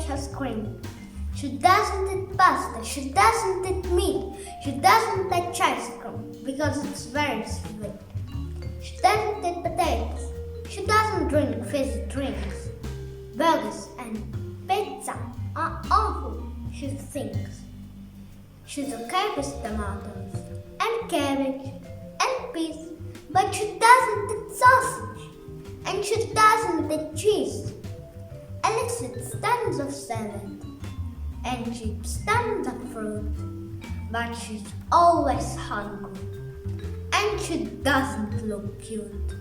make her scream. She doesn't eat pasta, she doesn't eat meat, she doesn't touch ice cream because it's very sweet. She doesn't eat potatoes, she doesn't drink fizzy drinks. Burgers and pizza are awful, she thinks. She's okay with tomatoes and cabbage and peas, but she doesn't eat sausage and she doesn't eat cheese. Alex eats tons of salad and she eats tons of fruit, but she's always hungry and she doesn't look cute.